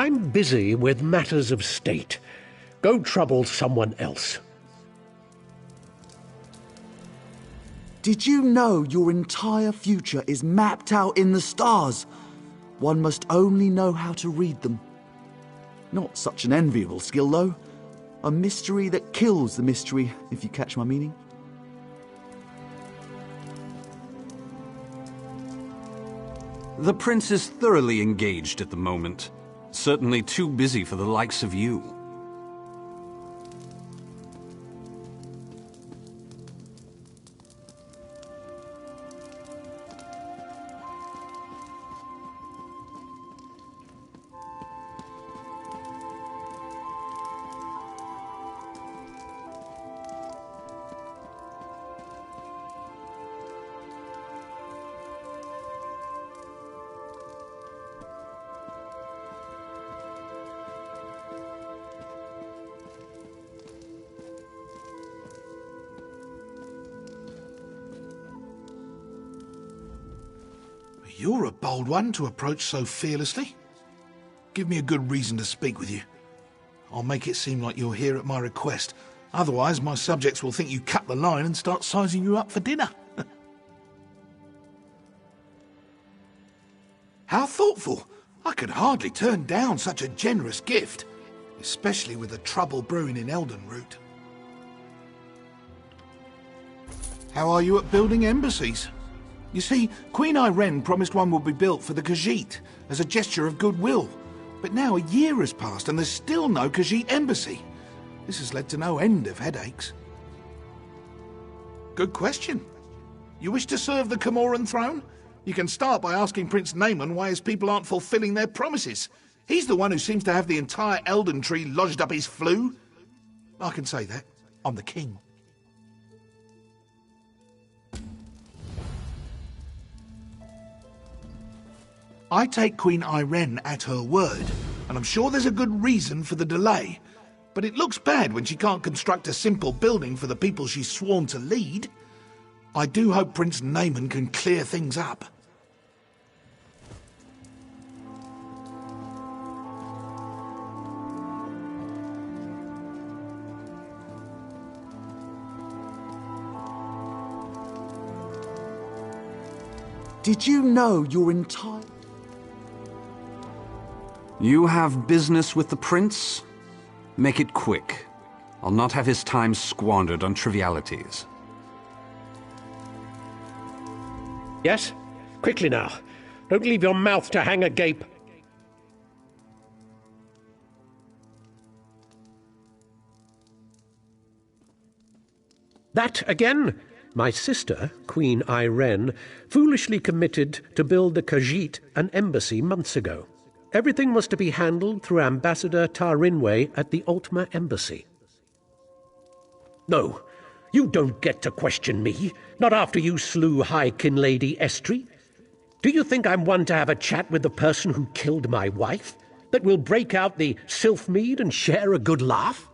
I'm busy with matters of state. Go trouble someone else. Did you know your entire future is mapped out in the stars? One must only know how to read them. Not such an enviable skill, though. A mystery that kills the mystery, if you catch my meaning. The prince is thoroughly engaged at the moment. Certainly too busy for the likes of you. You're a bold one to approach so fearlessly. Give me a good reason to speak with you. I'll make it seem like you're here at my request. Otherwise, my subjects will think you cut the line and start sizing you up for dinner. How thoughtful. I could hardly turn down such a generous gift, especially with the trouble brewing in Eldenroot. How are you at building embassies? You see, Queen Irene promised one would be built for the Khajiit as a gesture of goodwill. But now a year has passed and there's still no Khajiit embassy. This has led to no end of headaches. Good question. You wish to serve the Comoran throne? You can start by asking Prince Naaman why his people aren't fulfilling their promises. He's the one who seems to have the entire Elden Tree lodged up his flue. I can say that. I'm the king. I take Queen Irene at her word, and I'm sure there's a good reason for the delay. But it looks bad when she can't construct a simple building for the people she's sworn to lead. I do hope Prince Naaman can clear things up. Did you know your entire... You have business with the prince? Make it quick. I'll not have his time squandered on trivialities. Yes? Quickly now. Don't leave your mouth to hang agape. That again? My sister, Queen Irene, foolishly committed to build the Khajiit an embassy months ago. Everything was to be handled through Ambassador Tarinwe at the Ultima Embassy. No, you don't get to question me, not after you slew High Kinlady Estri. Do you think I'm one to have a chat with the person who killed my wife? That we'll break out the Sylphmead and share a good laugh?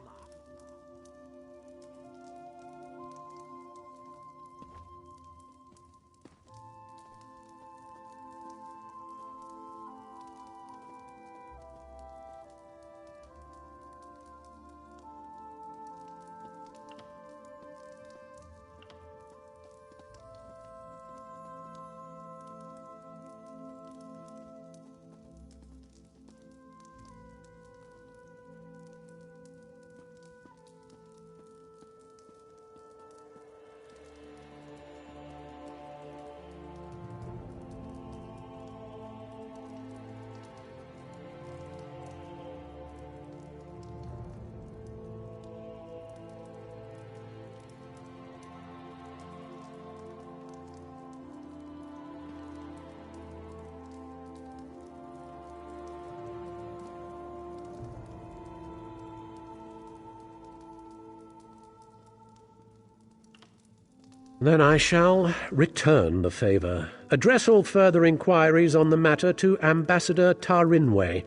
Then I shall return the favour. Address all further inquiries on the matter to Ambassador Tarinwe.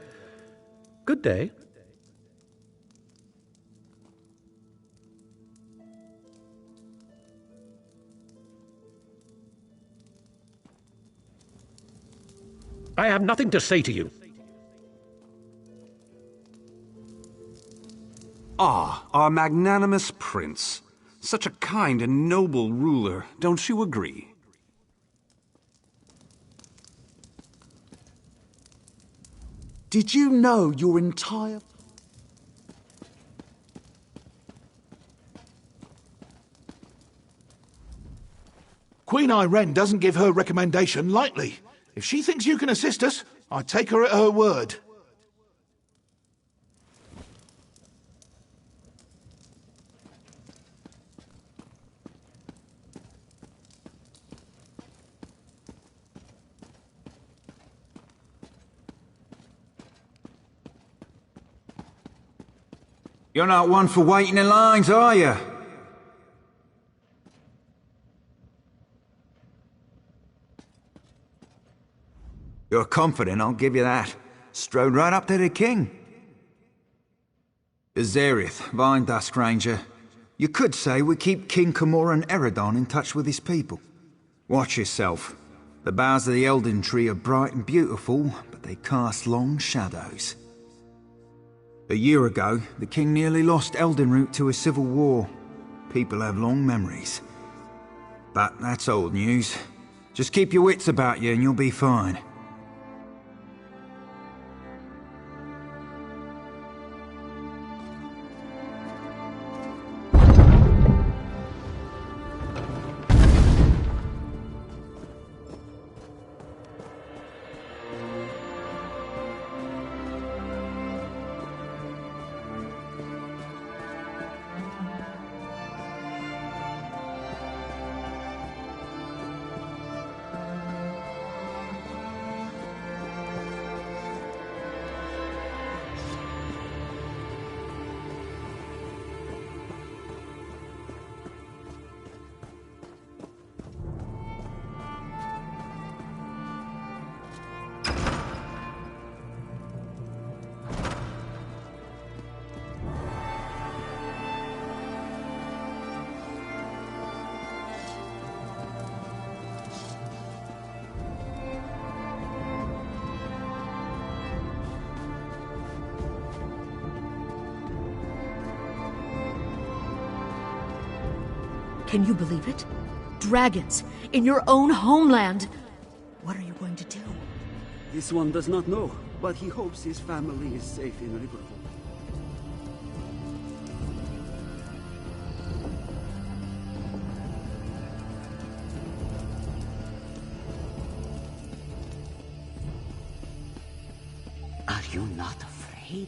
Good day. I have nothing to say to you. Ah, our magnanimous prince. Such a kind and noble ruler, don't you agree? Did you know your entire... Queen Irene doesn't give her recommendation lightly. If she thinks you can assist us, I take her at her word. You're not one for waiting in lines, are you? You're confident, I'll give you that. Strode right up to the king. Azerith, Vinedust, stranger. You could say we keep King Camorra and Eridon in touch with his people. Watch yourself. The boughs of the Elden Tree are bright and beautiful, but they cast long shadows. A year ago, the king nearly lost Eldenroot to a civil war. People have long memories. But that's old news. Just keep your wits about you and you'll be fine. Can you believe it? Dragons in your own homeland. What are you going to do? This one does not know, but he hopes his family is safe in Riverwood. Are you not afraid?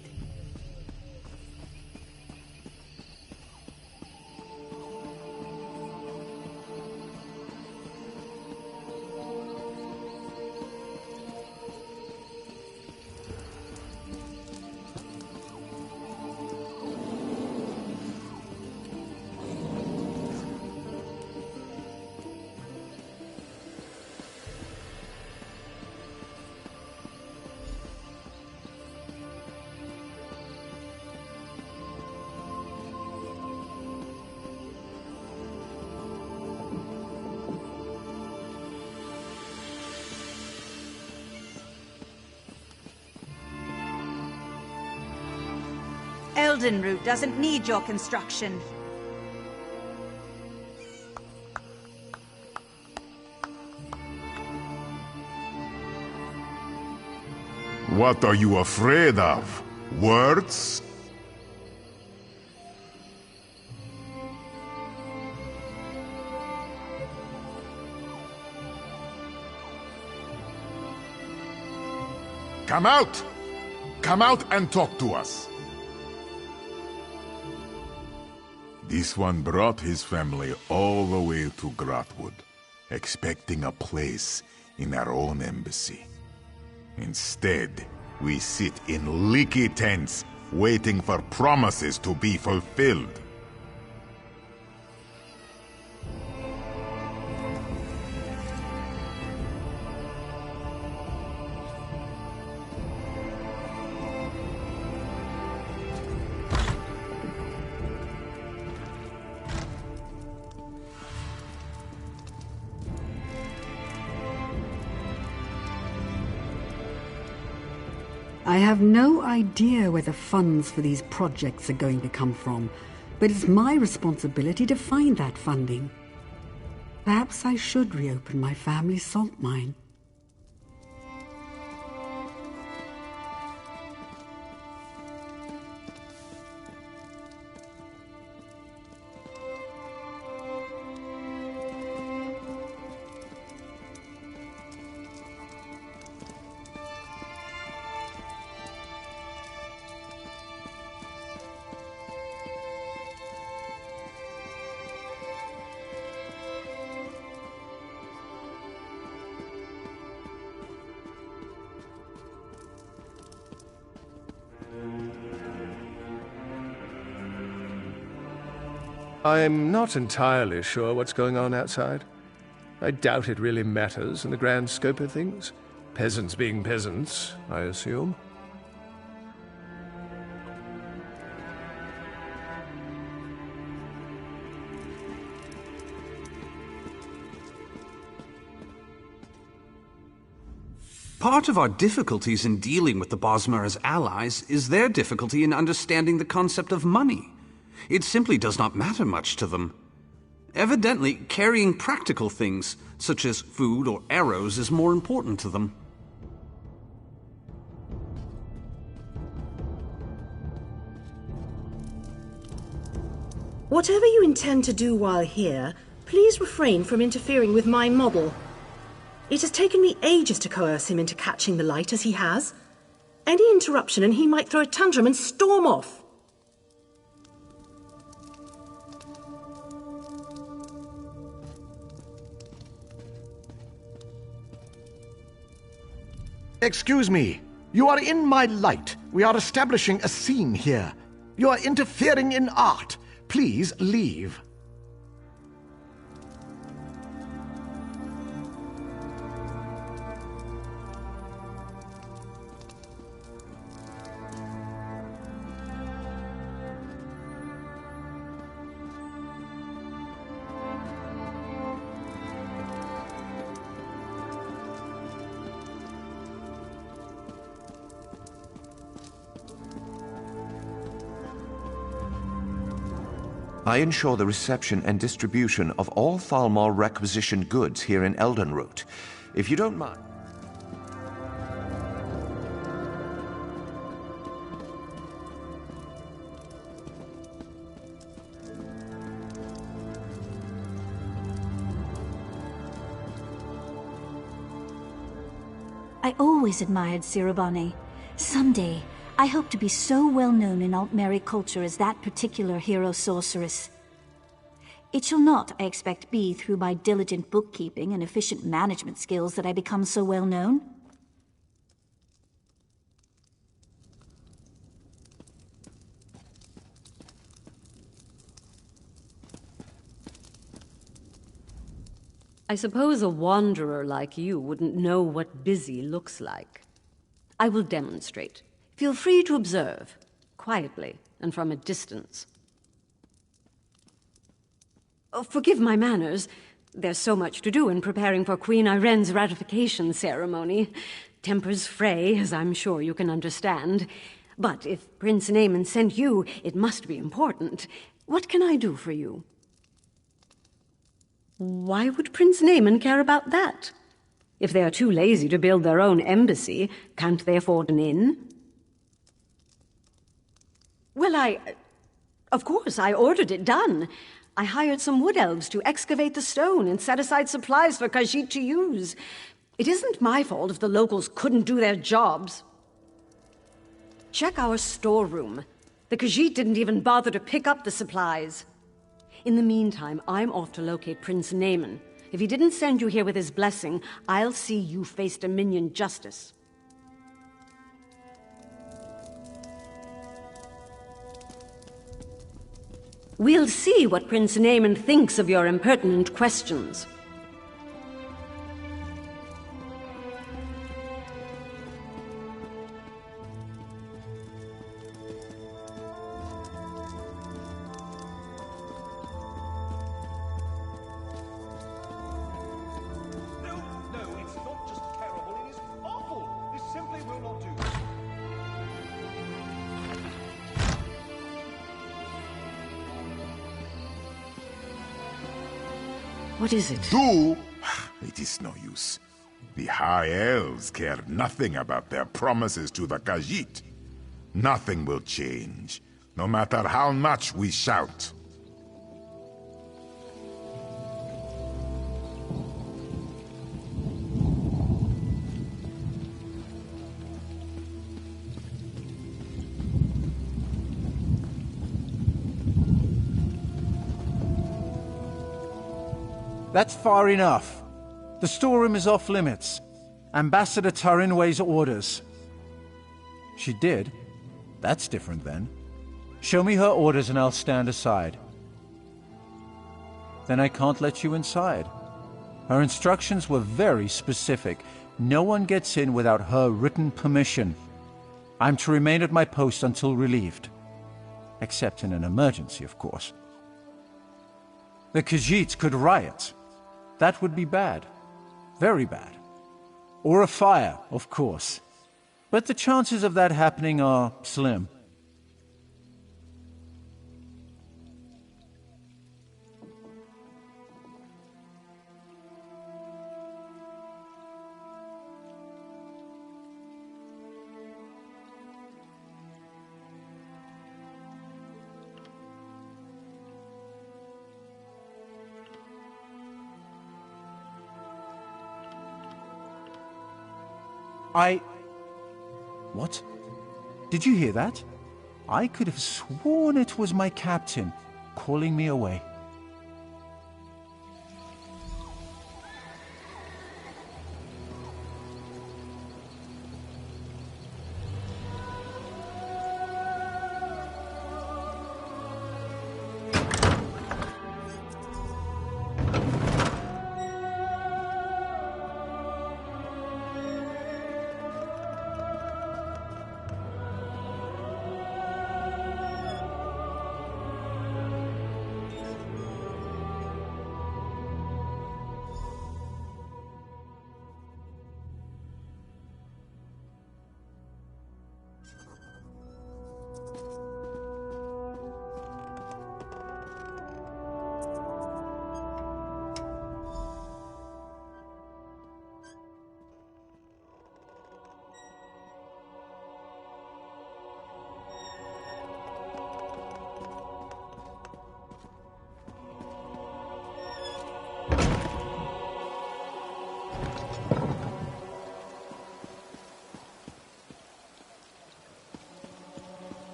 Eldenroot doesn't need your construction. What are you afraid of? Words? Come out! Come out and talk to us. This one brought his family all the way to Grotwood, expecting a place in our own embassy. Instead, we sit in leaky tents, waiting for promises to be fulfilled. I have no idea where the funds for these projects are going to come from, but it's my responsibility to find that funding. Perhaps I should reopen my family's salt mine. I'm not entirely sure what's going on outside. I doubt it really matters in the grand scope of things. Peasants being peasants, I assume. Part of our difficulties in dealing with the Bosmer as allies is their difficulty in understanding the concept of money. It simply does not matter much to them. Evidently, carrying practical things, such as food or arrows, is more important to them. Whatever you intend to do while here, please refrain from interfering with my model. It has taken me ages to coerce him into catching the light as he has. Any interruption and he might throw a tantrum and storm off. Excuse me. You are in my light. We are establishing a scene here. You are interfering in art. Please leave. I ensure the reception and distribution of all Thalmor requisitioned goods here in Eldenroot. If you don't mind... I always admired Sirabane. Someday, I hope to be so well known in Altmeri culture as that particular hero-sorceress. It shall not, I expect, be through my diligent bookkeeping and efficient management skills that I become so well known. I suppose a wanderer like you wouldn't know what busy looks like. I will demonstrate. Feel free to observe, quietly and from a distance. Oh, forgive my manners. There's so much to do in preparing for Queen Irene's ratification ceremony. Tempers fray, as I'm sure you can understand. But if Prince Naaman sent you, it must be important. What can I do for you? Why would Prince Naaman care about that? If they are too lazy to build their own embassy, can't they afford an inn? Well, of course, I ordered it done. I hired some wood elves to excavate the stone and set aside supplies for Khajiit to use. It isn't my fault if the locals couldn't do their jobs. Check our storeroom. The Khajiit didn't even bother to pick up the supplies. In the meantime, I'm off to locate Prince Naaman. If he didn't send you here with his blessing, I'll see you face Dominion justice. We'll see what Prince Naaman thinks of your impertinent questions. What is it? Do? It is no use. The High Elves care nothing about their promises to the Khajiit. Nothing will change, no matter how much we shout. That's far enough. The storeroom is off limits. Ambassador Turin weighs orders. She did? That's different then. Show me her orders and I'll stand aside. Then I can't let you inside. Her instructions were very specific. No one gets in without her written permission. I'm to remain at my post until relieved. Except in an emergency, of course. The Khajiits could riot. That would be bad. Very bad. Or a fire, of course. But the chances of that happening are slim. What? Did you hear that? I could have sworn it was my captain calling me away.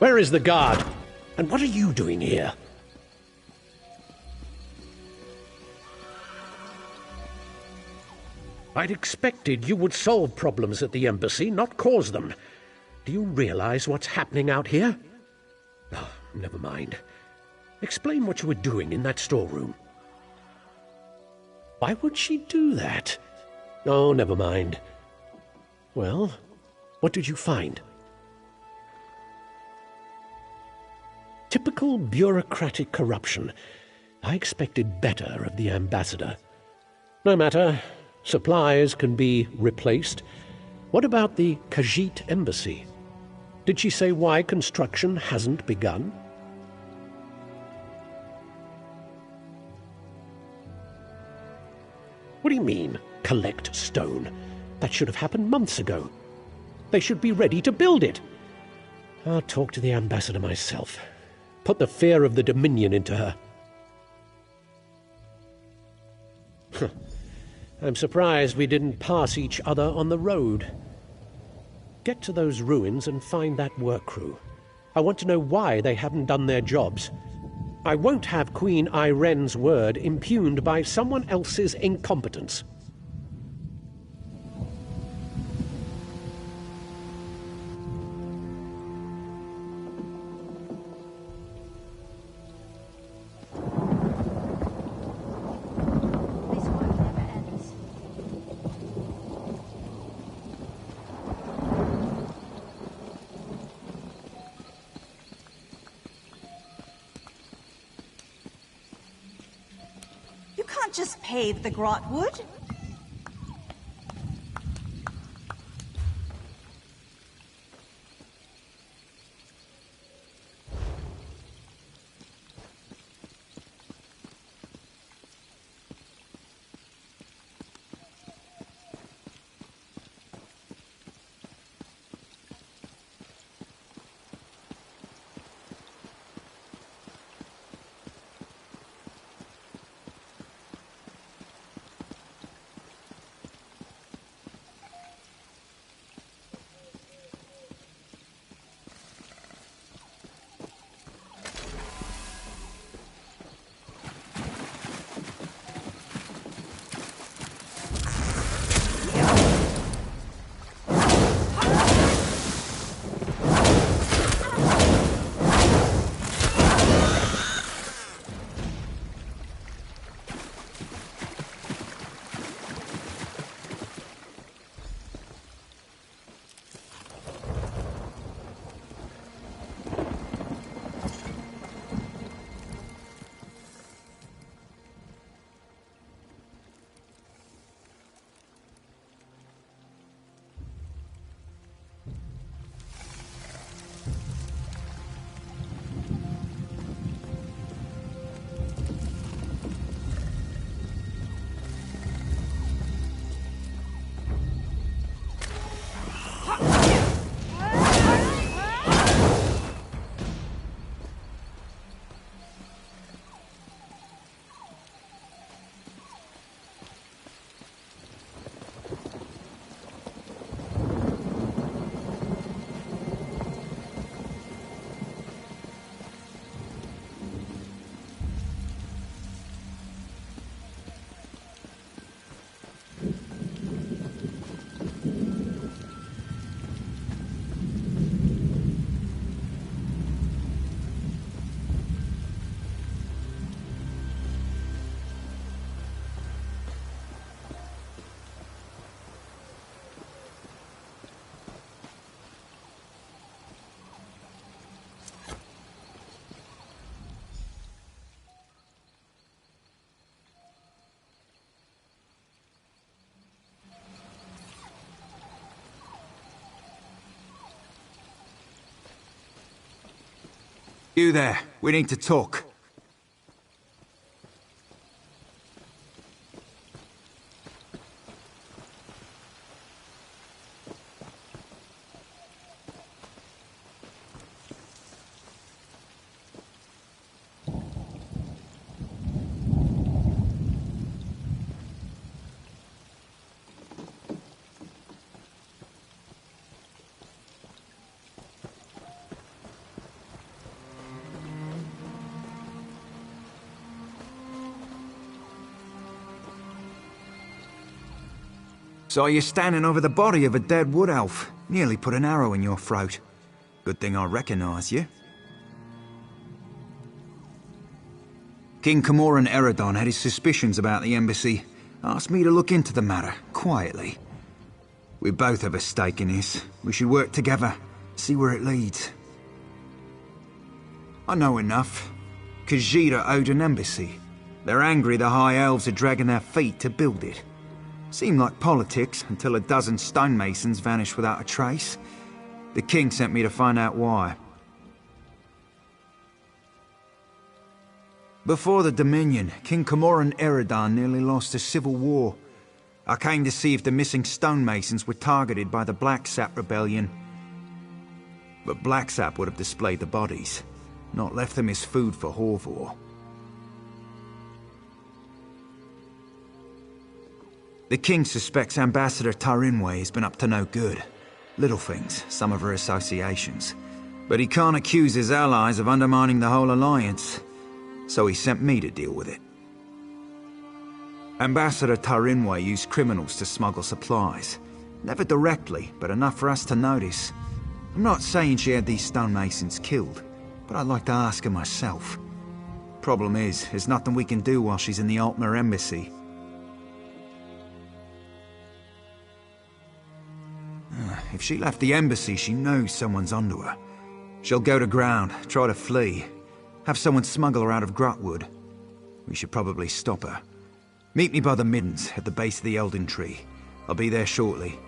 Where is the guard? And what are you doing here? I'd expected you would solve problems at the embassy, not cause them. Do you realize what's happening out here? Oh, never mind. Explain what you were doing in that storeroom. Why would she do that? Oh, never mind. Well, what did you find? Typical bureaucratic corruption. I expected better of the ambassador. No matter. Supplies can be replaced. What about the Khajiit embassy? Did she say why construction hasn't begun? What do you mean, collect stone? That should have happened months ago. They should be ready to build it. I'll talk to the ambassador myself. Put the fear of the Dominion into her. I'm surprised we didn't pass each other on the road. Get to those ruins and find that work crew. I want to know why they haven't done their jobs. I won't have Queen Irene's word impugned by someone else's incompetence. can't just pave the grotwood. You there, we need to talk. Saw you standing over the body of a dead wood elf. Nearly put an arrow in your throat. Good thing I recognise you. King Camoran Eredon had his suspicions about the embassy. Asked me to look into the matter, quietly. We both have a stake in this. We should work together, see where it leads. I know enough. Khajiit owed an embassy. They're angry the High Elves are dragging their feet to build it. Seemed like politics until a dozen stonemasons vanished without a trace. The king sent me to find out why. Before the Dominion, King Camoran Eredon nearly lost a civil war. I came to see if the missing stonemasons were targeted by the Blacksap rebellion. But Blacksap would have displayed the bodies, not left them as food for Horvor. The king suspects Ambassador Tarinwe has been up to no good. Little things, some of her associations. But he can't accuse his allies of undermining the whole alliance. So he sent me to deal with it. Ambassador Tarinwe used criminals to smuggle supplies. Never directly, but enough for us to notice. I'm not saying she had these stonemasons killed, but I'd like to ask her myself. Problem is, there's nothing we can do while she's in the Altmer embassy. If she left the embassy, she knows someone's onto her. She'll go to ground, try to flee. Have someone smuggle her out of Grotwood. We should probably stop her. Meet me by the middens at the base of the Elden Tree. I'll be there shortly.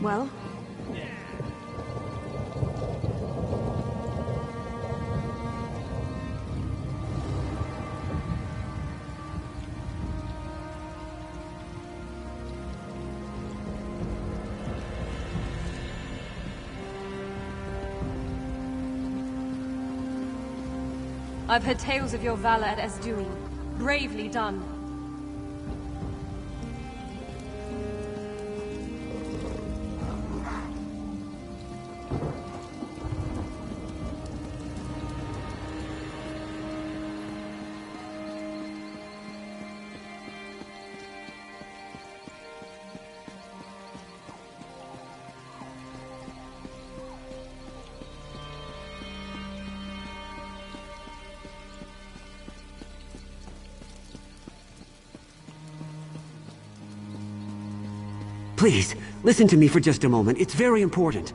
Well? I've heard tales of your valor at Esduin. Bravely done. Please, listen to me for just a moment. It's very important.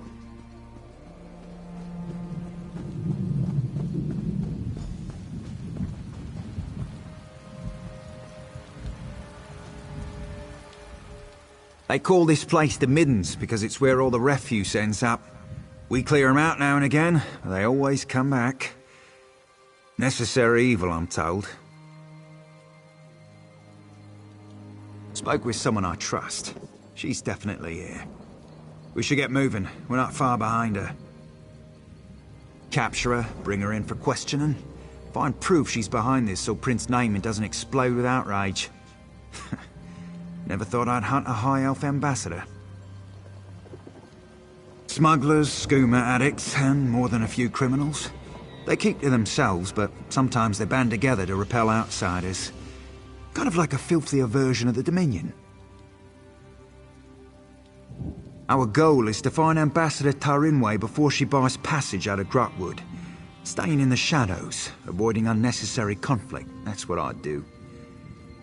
They call this place the Middens because it's where all the refuse ends up. We clear them out now and again, but they always come back. Necessary evil, I'm told. Spoke with someone I trust. She's definitely here. We should get moving. We're not far behind her. Capture her, bring her in for questioning. Find proof she's behind this so Prince Naaman doesn't explode with outrage. Never thought I'd hunt a High Elf ambassador. Smugglers, skooma addicts, and more than a few criminals. They keep to themselves, but sometimes they band together to repel outsiders. Kind of like a filthier version of the Dominion. Our goal is to find Ambassador Tarinway before she buys passage out of Grotwood. Staying in the shadows, avoiding unnecessary conflict, that's what I'd do.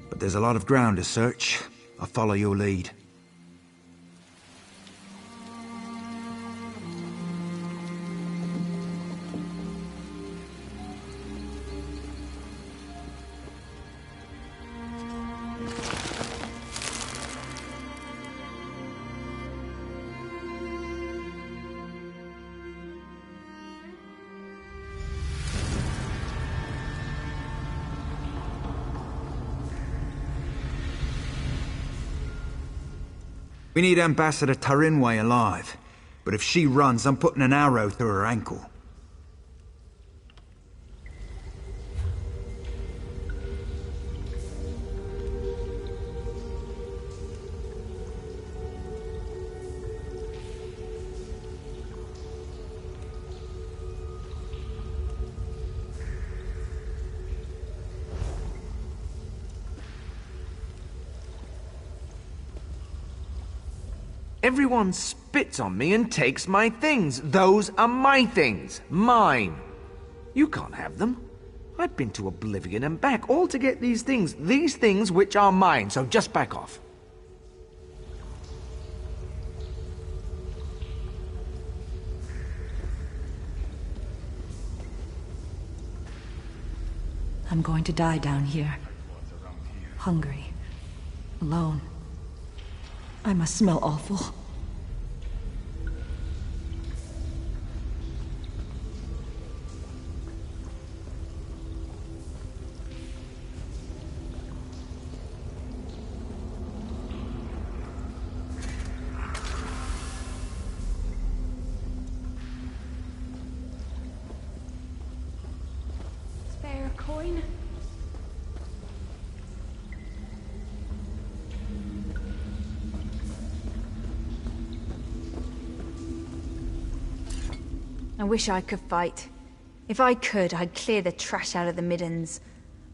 But there's a lot of ground to search. I'll follow your lead. We need Ambassador Tarinway alive, but if she runs, I'm putting an arrow through her ankle. Everyone spits on me and takes my things. Those are my things. Mine. You can't have them. I've been to Oblivion and back all to get these things. These things which are mine, so just back off. I'm going to die down here. Hungry. Alone. I must smell awful. going? I wish I could fight. If I could, I'd clear the trash out of the middens.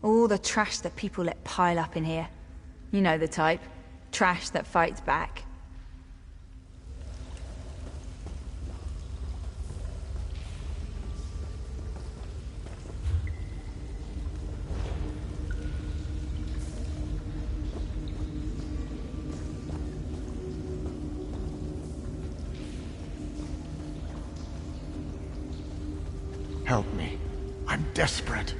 All the trash that people let pile up in here. You know the type. Trash that fights back. Help me. I'm desperate.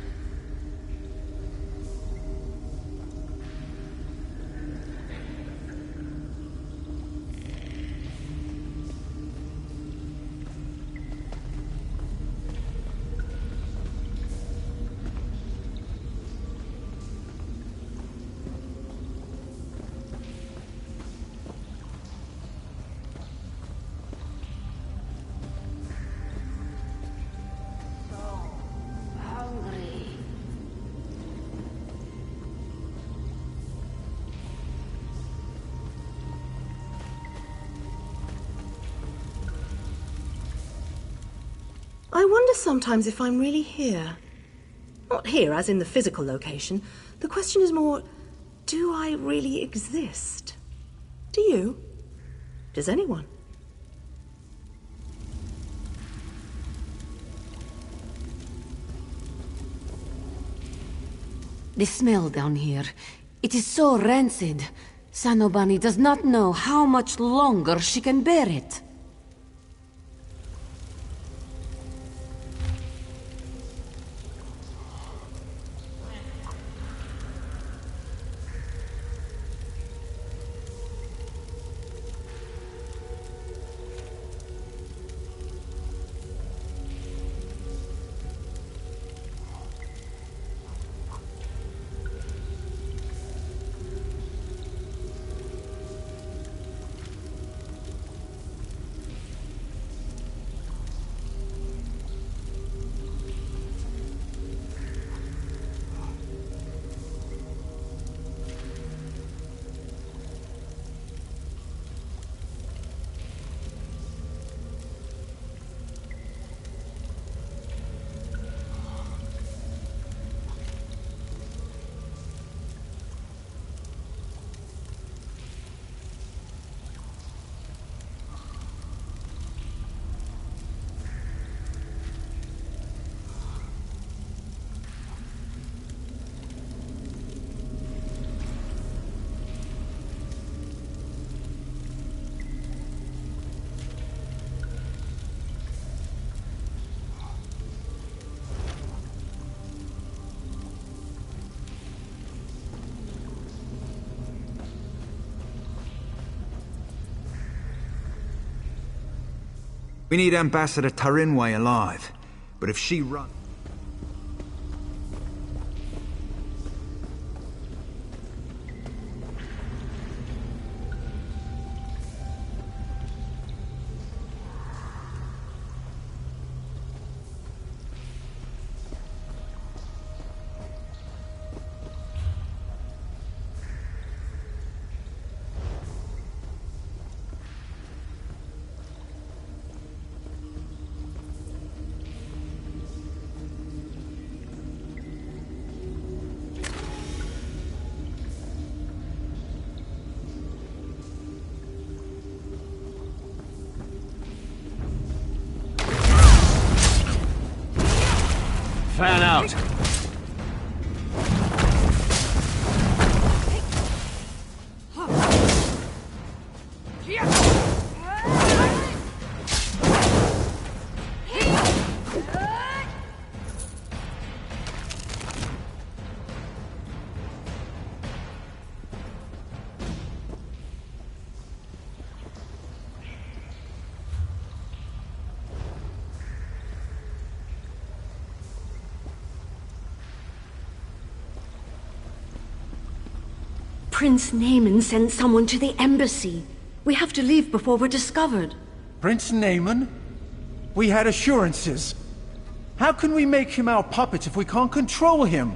I wonder sometimes if I'm really here. Not here as in the physical location. The question is more, do I really exist? Do you? Does anyone? The smell down here, it is so rancid. Sanobani does not know how much longer she can bear it. We need Ambassador Tarinway alive, but if she runs... Fan out! Prince Naaman sent someone to the embassy. We have to leave before we're discovered. Prince Naaman? We had assurances. How can we make him our puppet if we can't control him?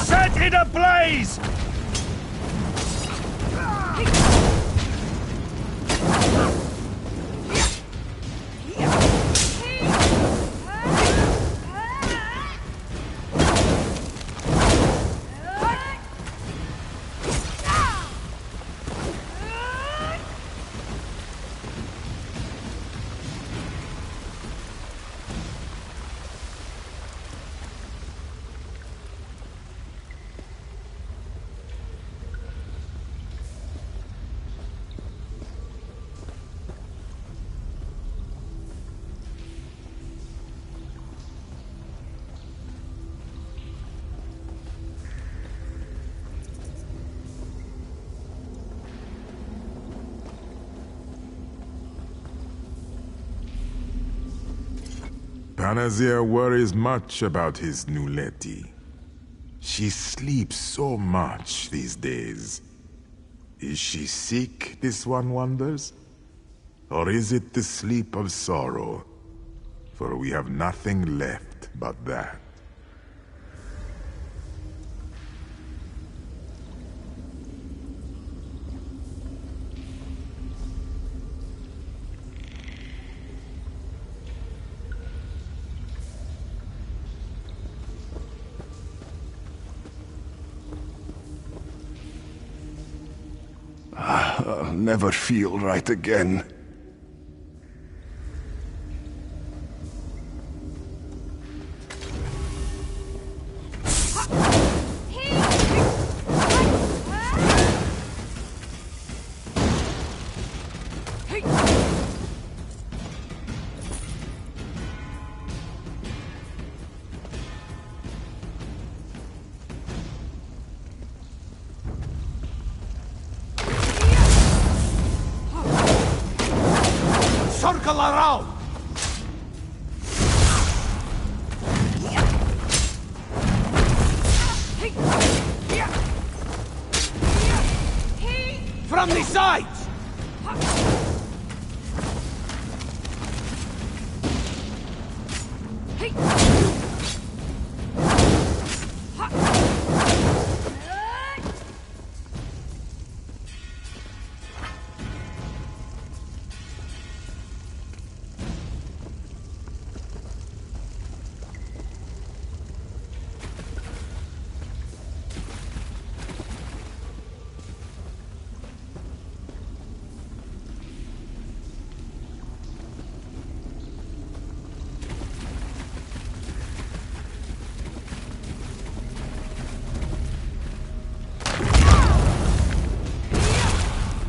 Set it ablaze! Panazir worries much about his new Letty. She sleeps so much these days. Is she sick, this one wonders? Or is it the sleep of sorrow? For we have nothing left but that. I'll never feel right again. Circle around! From the sides!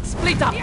Split up!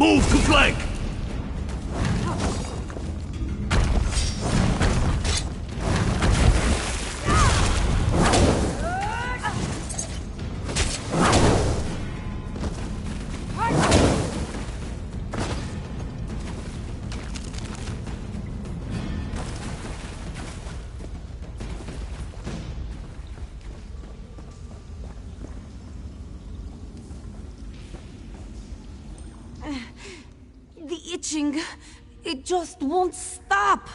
Move to flank! The itching, it just won't stop.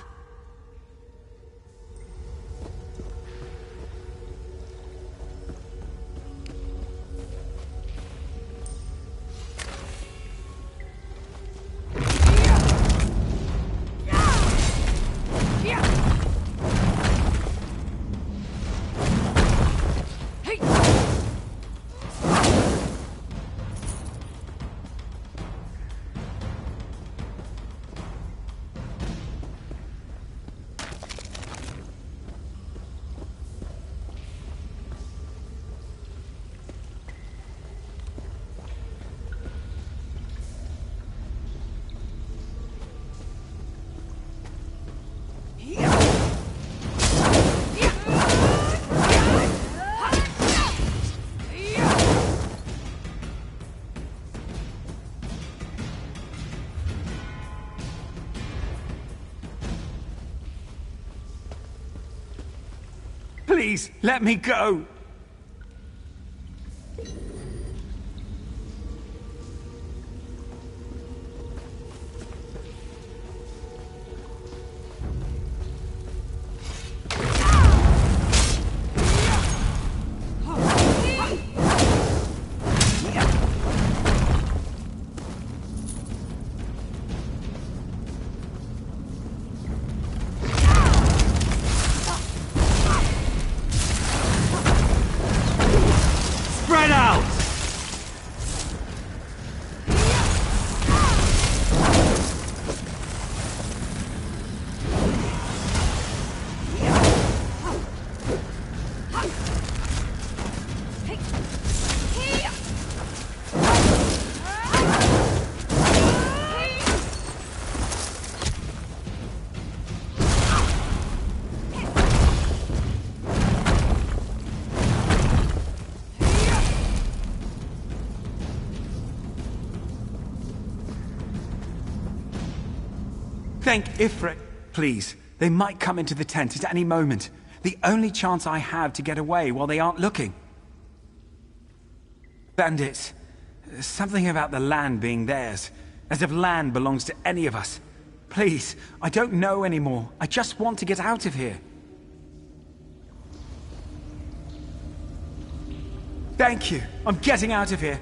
Please, let me go! Spread out! Thank Ifrit. Please, they might come into the tent at any moment. The only chance I have to get away while they aren't looking. Bandits. Something about the land being theirs. As if land belongs to any of us. Please, I don't know anymore. I just want to get out of here. Thank you. I'm getting out of here.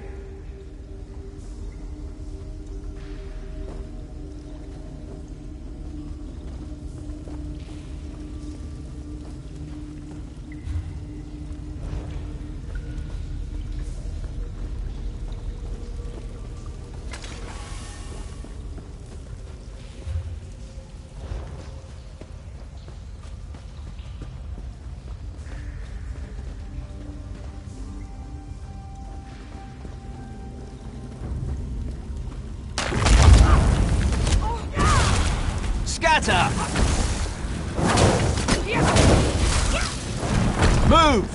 Scatter! Move!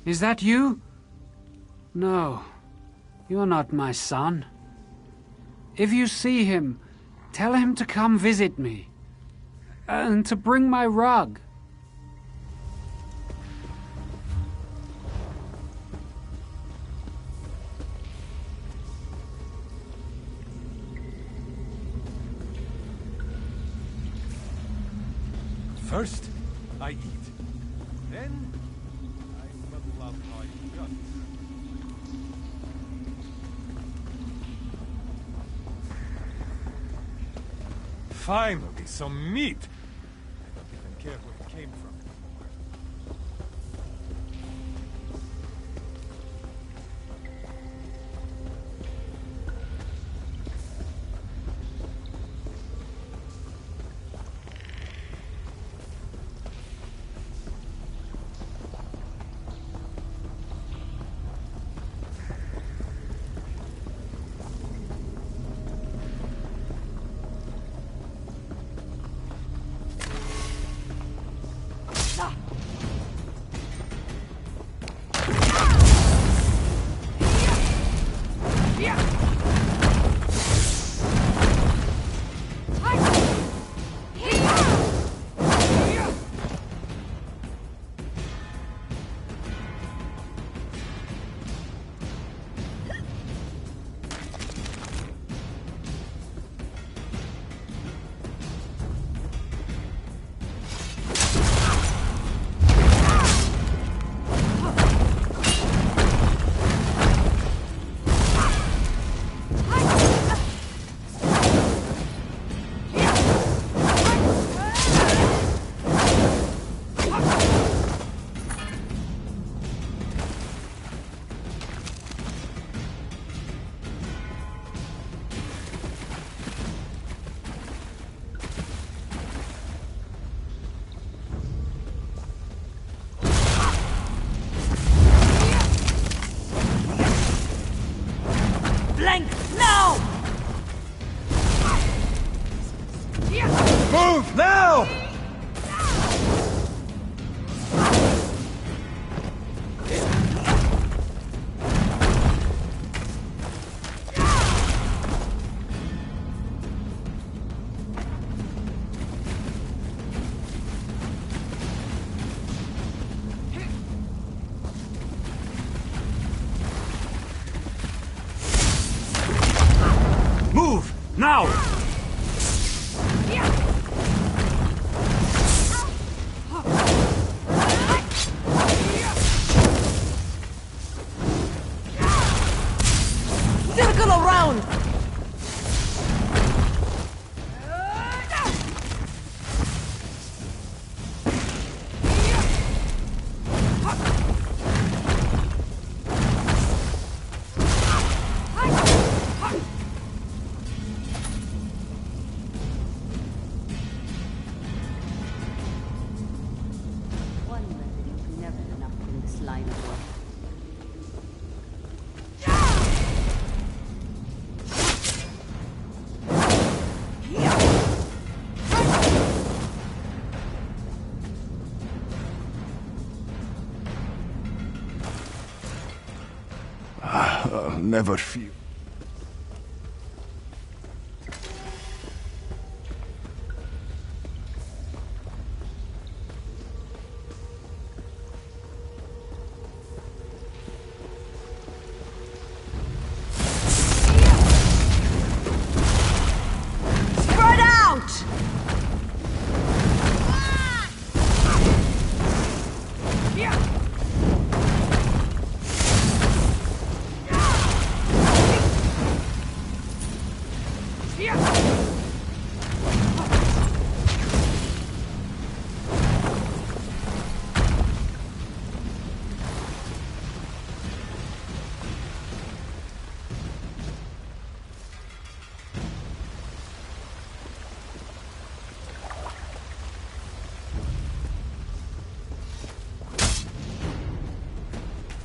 Is that you? No, you're not my son. If you see him, tell him to come visit me. And to bring my rug. First, I eat. Then, I muddle up my guts. Finally, some meat! I don't even care where it came from. Move now! Move! Now! Circle around! One weapon is never enough in this line of work. I'll never feel. Spread out!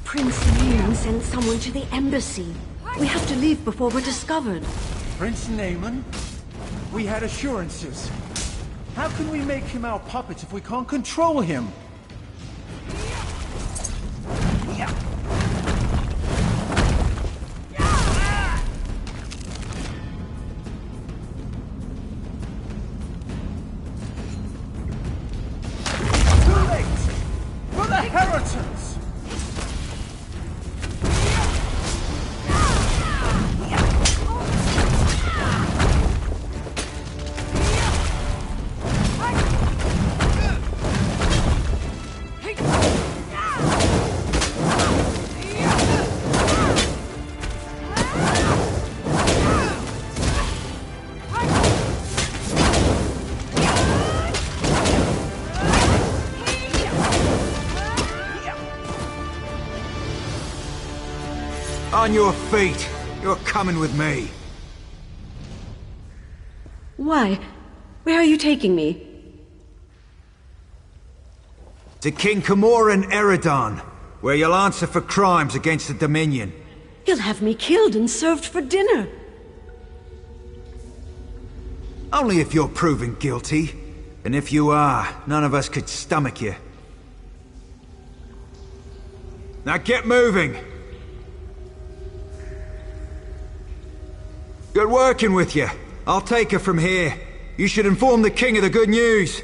Prince Naaman sent someone to the embassy. We have to leave before we're discovered. Prince Naaman? We had assurances. How can we make him our puppets if we can't control him? inheritance! On your feet! You're coming with me! Why? Where are you taking me? To King Camoran Eredon, where you'll answer for crimes against the Dominion. He'll have me killed and served for dinner. Only if you're proven guilty. And if you are, none of us could stomach you. Now get moving! Good working with you. I'll take her from here. You should inform the king of the good news.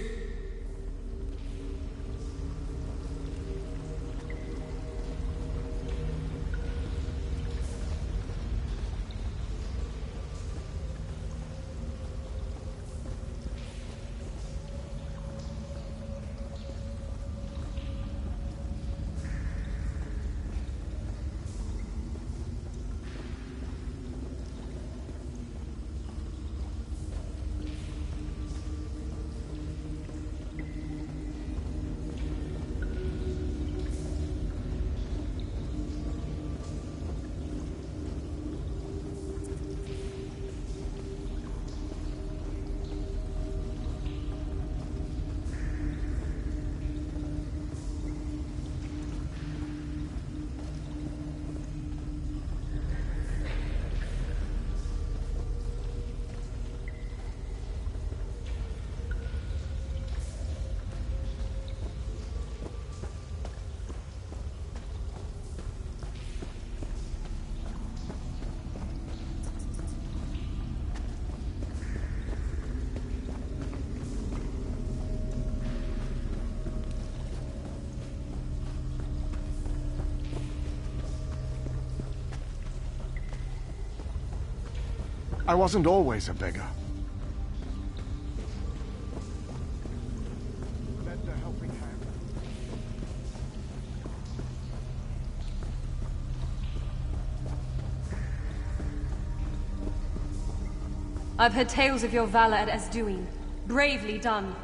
I wasn't always a beggar. Lend a helping hand. I've heard tales of your valor at Esduin. Bravely done.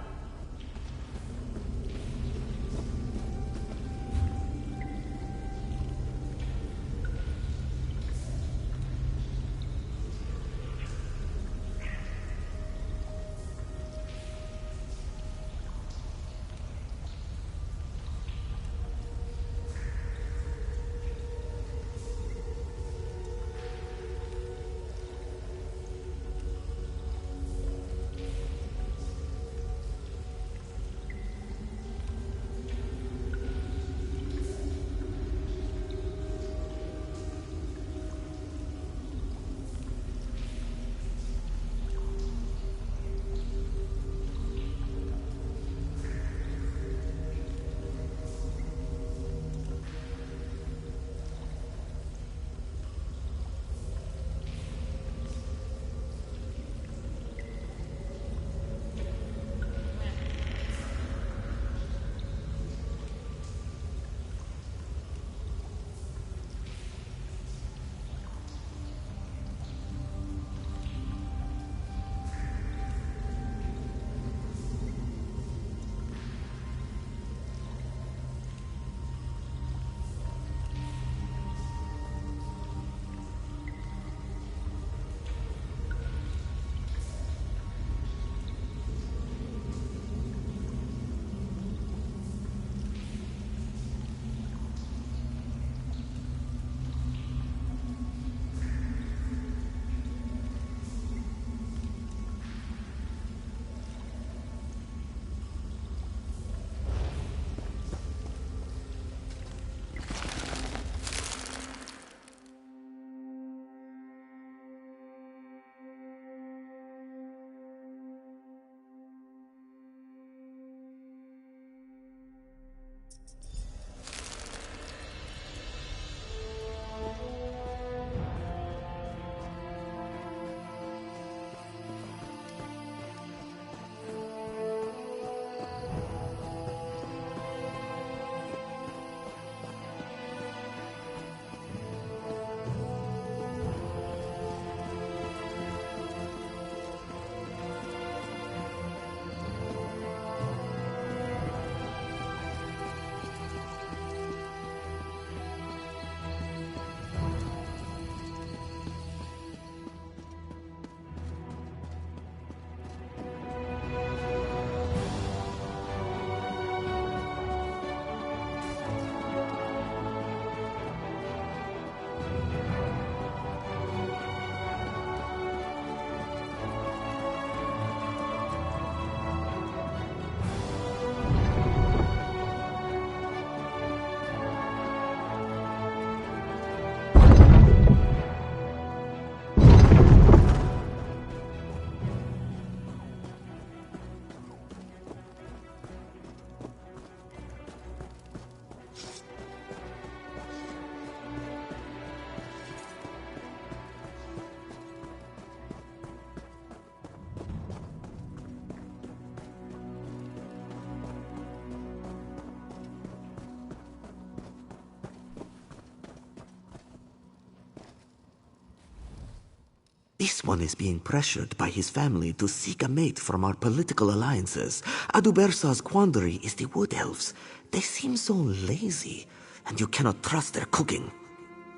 This one is being pressured by his family to seek a mate from our political alliances. Adubersa's quandary is the wood elves. They seem so lazy, and you cannot trust their cooking.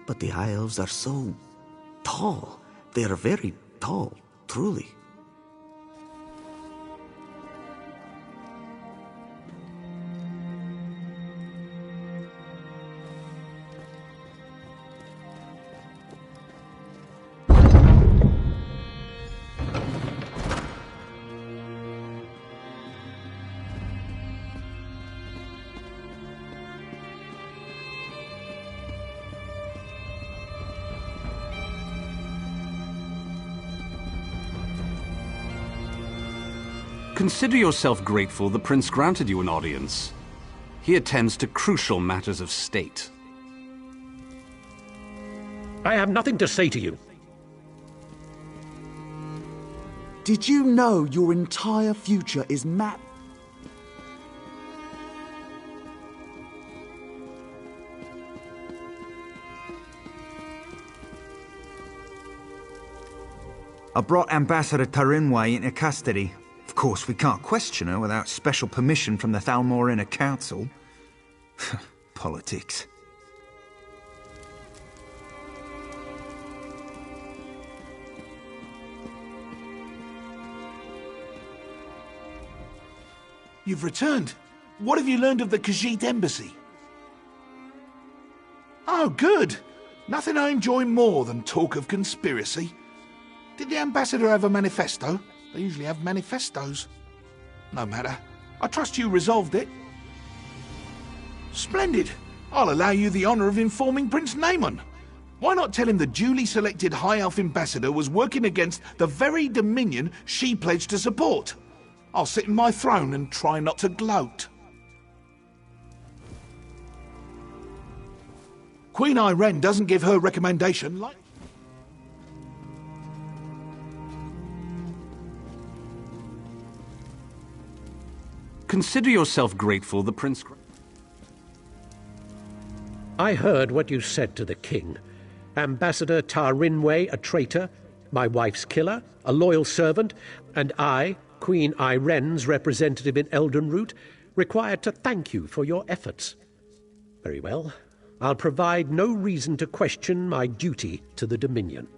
But the high elves are so tall. They are very tall, truly. Consider yourself grateful the Prince granted you an audience. He attends to crucial matters of state. I have nothing to say to you. Did you know your entire future is mapped? I brought Ambassador Tarinway into custody. Of course, we can't question her without special permission from the Thalmor Inner Council. Politics. You've returned. What have you learned of the Khajiit embassy? Oh, good. Nothing I enjoy more than talk of conspiracy. Did the ambassador have a manifesto? They usually have manifestos. No matter. I trust you resolved it. Splendid. I'll allow you the honour of informing Prince Naaman. Why not tell him the duly selected High Elf ambassador was working against the very dominion she pledged to support? I'll sit in my throne and try not to gloat. Queen Irene doesn't give her recommendation like... Consider yourself grateful the Prince... I heard what you said to the king. Ambassador Tarinway, a traitor, my wife's killer, a loyal servant, and I, Queen Irene's representative in Eldenroot, required to thank you for your efforts. Very well. I'll provide no reason to question my duty to the Dominion.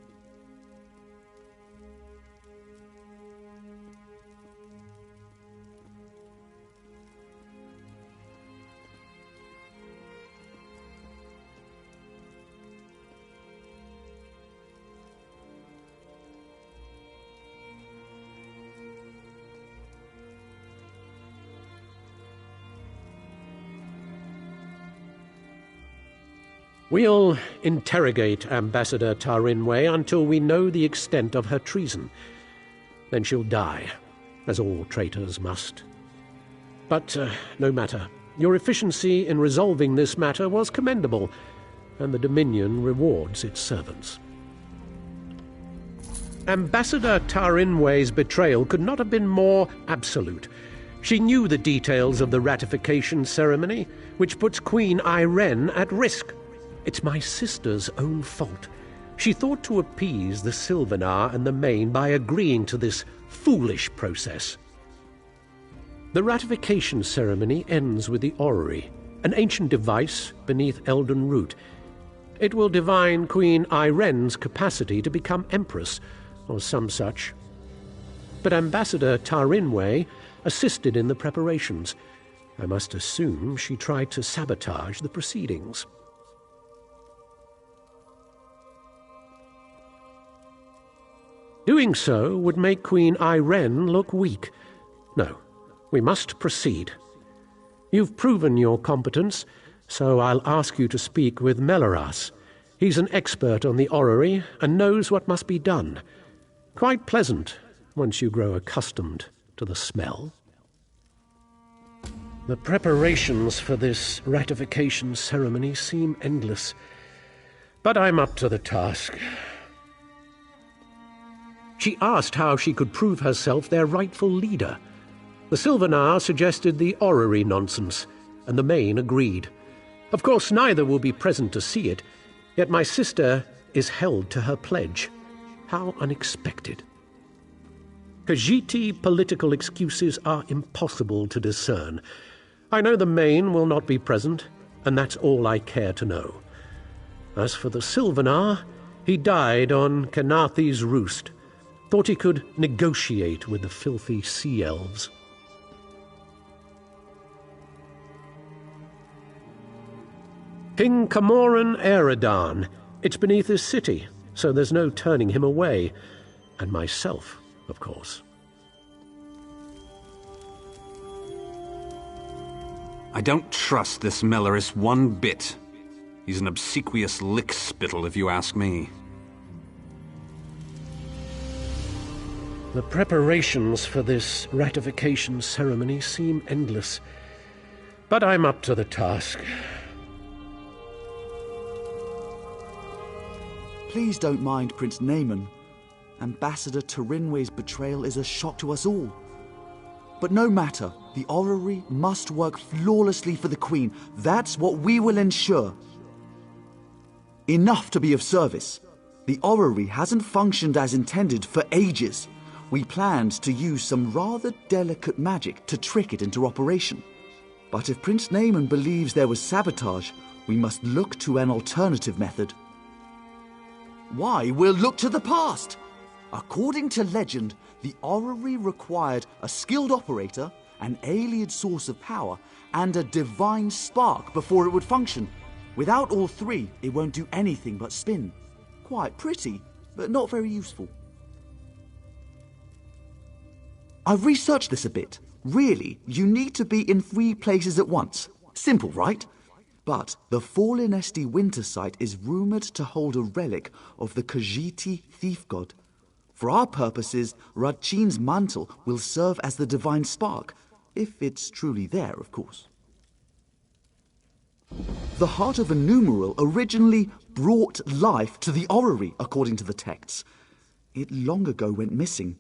We'll interrogate Ambassador Tarinway until we know the extent of her treason. Then she'll die, as all traitors must. But no matter. Your efficiency in resolving this matter was commendable, and the Dominion rewards its servants. Ambassador Tarinway's betrayal could not have been more absolute. She knew the details of the ratification ceremony, which puts Queen Irene at risk. It's my sister's own fault. She thought to appease the Sylvanar and the Main by agreeing to this foolish process. The ratification ceremony ends with the orrery, an ancient device beneath Eldenroot. It will divine Queen Irene's capacity to become Empress, or some such. But Ambassador Tarinway assisted in the preparations. I must assume she tried to sabotage the proceedings. Doing so would make Queen Irene look weak. No, we must proceed. You've proven your competence, so I'll ask you to speak with Melaras. He's an expert on the orrery and knows what must be done. Quite pleasant, once you grow accustomed to the smell. The preparations for this ratification ceremony seem endless, but I'm up to the task. She asked how she could prove herself their rightful leader. The Sylvanar suggested the orrery nonsense, and the Main agreed. Of course, neither will be present to see it, yet my sister is held to her pledge. How unexpected. Khajiiti political excuses are impossible to discern. I know the Main will not be present, and that's all I care to know. As for the Sylvanar, he died on Kanathi's roost. Thought he could negotiate with the filthy sea elves. King Camoran Eridan. It's beneath his city, so there's no turning him away. And myself, of course. I don't trust this Melleris one bit. He's an obsequious lick-spittle, if you ask me. The preparations for this ratification ceremony seem endless, but I'm up to the task. Please don't mind Prince Naaman. Ambassador Turinwe's betrayal is a shock to us all. But no matter, the orrery must work flawlessly for the Queen. That's what we will ensure. Enough to be of service. The orrery hasn't functioned as intended for ages. We planned to use some rather delicate magic to trick it into operation. But if Prince Naaman believes there was sabotage, we must look to an alternative method. Why, we'll look to the past! According to legend, the orrery required a skilled operator, an alien source of power, and a divine spark before it would function. Without all three, it won't do anything but spin. Quite pretty, but not very useful. I've researched this a bit. Really, you need to be in 3 places at once. Simple, right? But the Fallen Esti winter site is rumoured to hold a relic of the Khajiiti thief god. For our purposes, Radchin's mantle will serve as the divine spark, if it's truly there, of course. The heart of a numeral originally brought life to the orrery, according to the texts. It long ago went missing,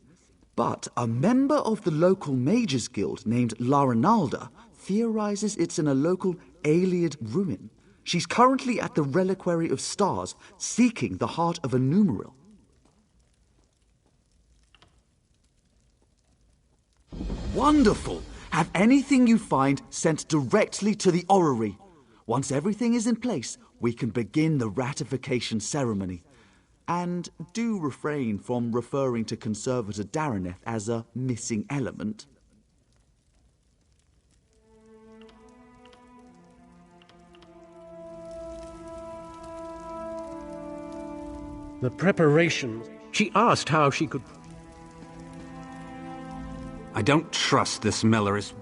but a member of the local mages guild named Larinalda theorizes it's in a local Aeliad ruin. She's currently at the Reliquary of Stars, seeking the heart of a numeral. Wonderful! Have anything you find sent directly to the orrery. Once everything is in place, we can begin the ratification ceremony. And do refrain from referring to Conservator Daraneth as a missing element. The preparation. She asked how she could... I don't trust this Melleris.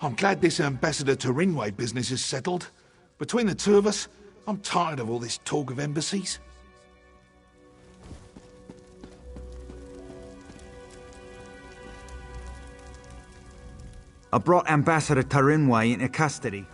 I'm glad this Ambassador Turinway business is settled. Between the two of us, I'm tired of all this talk of embassies. I brought Ambassador Turinway into custody.